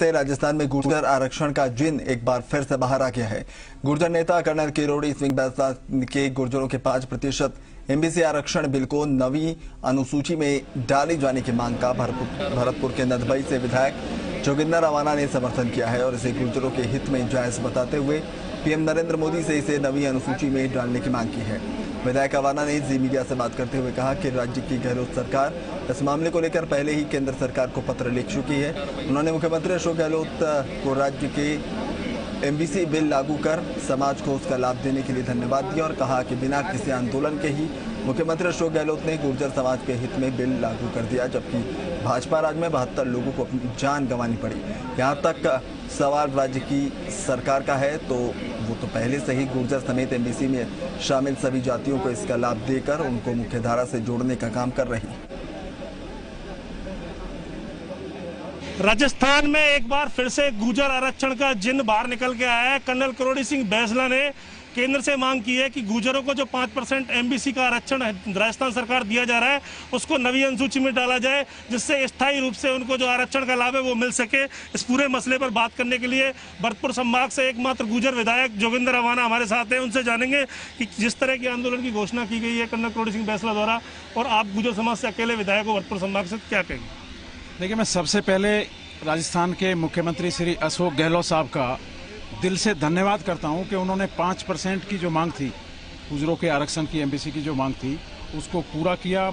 बढ़ते राजस्थान में गुर्जर आरक्षण का जिन एक बार फिर से बाहर आ गया है। गुर्जर नेता कर्नल किरोड़ी सिंह बैसला के गुर्जरों के 5% एमबीसी आरक्षण बिल को नवी अनुसूची में डाले जाने की मांग का भरतपुर के नदबई से विधायक जोगिंदर रवाना ने समर्थन किया है और इसे गुर्जरों के हित में जायज बताते हुए पीएम नरेंद्र मोदी से इसे नवी अनुसूची में डालने की मांग की है। विधायक रवाना ने जी मीडिया से बात करते हुए कहा कि राज्य की गहलोत सरकार इस मामले को लेकर पहले ही केंद्र सरकार को पत्र लिख चुकी है। उन्होंने मुख्यमंत्री अशोक गहलोत को राज्य के एमबीसी बिल लागू कर समाज को उसका लाभ देने के लिए धन्यवाद दिया और कहा कि बिना किसी आंदोलन के ही मुख्यमंत्री अशोक गहलोत ने गुर्जर समाज के हित में बिल लागू कर दिया, जबकि भाजपा राज में 72 लोगों को अपनी जान गंवानी पड़ी। यहाँ तक सवाल राज्य की सरकार का है तो वो तो पहले से ही गुर्जर समेत एमबीसी में शामिल सभी जातियों को इसका लाभ देकर उनको मुख्यधारा से जोड़ने का काम कर रही है। राजस्थान में एक बार फिर से गुर्जर आरक्षण का जिन बाहर निकल के आया है। कर्नल किरोड़ी सिंह बैसला ने केंद्र से मांग की है कि गुर्जरों को जो 5% एमबीसी का आरक्षण राजस्थान सरकार दिया जा रहा है उसको नवी अनुसूची में डाला जाए, जिससे स्थायी रूप से उनको जो आरक्षण का लाभ है वो मिल सके। इस पूरे मसले पर बात करने के लिए भरतपुर संभाग से एकमात्र गुर्जर विधायक जोगिंदर रवाना हमारे साथ हैं। उनसे जानेंगे कि जिस तरह के आंदोलन की घोषणा की गई है कर्नल किरोड़ी सिंह बैसला द्वारा, और आप गुर्जर समाज से अकेले विधायक हो भरतपुर संभाग से, क्या कहेंगे? देखिए, मैं सबसे पहले राजस्थान के मुख्यमंत्री श्री अशोक गहलोत साहब का दिल से धन्यवाद करता हूं कि उन्होंने 5% की जो मांग थी, गुर्जरों के आरक्षण की एमबीसी की जो मांग थी, उसको पूरा किया।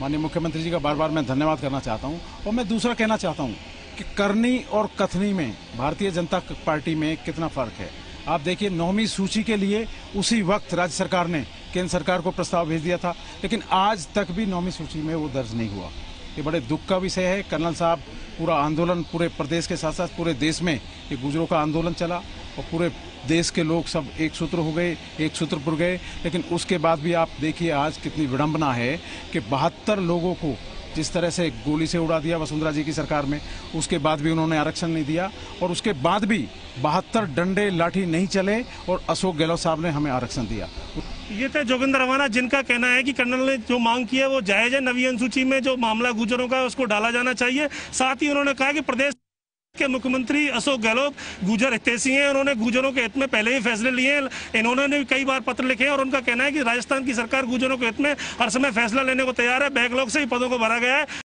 माननीय मुख्यमंत्री जी का बार बार मैं धन्यवाद करना चाहता हूं। और मैं दूसरा कहना चाहता हूं कि करनी और कथनी में भारतीय जनता पार्टी में कितना फर्क है। आप देखिए, 9वीं सूची के लिए उसी वक्त राज्य सरकार ने केंद्र सरकार को प्रस्ताव भेज दिया था, लेकिन आज तक भी 9वीं सूची में वो दर्ज नहीं हुआ। ये बड़े दुख का विषय है। कर्नल साहब, पूरा आंदोलन पूरे प्रदेश के साथ साथ पूरे देश में ये गुर्जरों का आंदोलन चला और पूरे देश के लोग सब एक सूत्र हो गए, एक सूत्र पर गए। लेकिन उसके बाद भी आप देखिए आज कितनी विडंबना है कि 72 लोगों को जिस तरह से गोली से उड़ा दिया वसुंधरा जी की सरकार में, उसके बाद भी उन्होंने आरक्षण नहीं दिया और उसके बाद भी 72 डंडे लाठी नहीं चले और अशोक गहलोत साहब ने हमें आरक्षण दिया। ये थे जोगिंदर रवाना, जिनका कहना है कि कर्नल ने जो मांग की है वो जायज है। नवी अनुसूची में जो मामला गुर्जरों का है उसको डाला जाना चाहिए। साथ ही उन्होंने कहा कि प्रदेश के मुख्यमंत्री अशोक गहलोत गुर्जर हितैषी हैं, उन्होंने गुर्जरों के हित में पहले ही फैसले लिए हैं। इन्होंने भी कई बार पत्र लिखे हैं और उनका कहना है कि राजस्थान की सरकार गुर्जरों के हित में हर समय फैसला लेने को तैयार है। बैकलॉग से ही पदों को भरा गया है।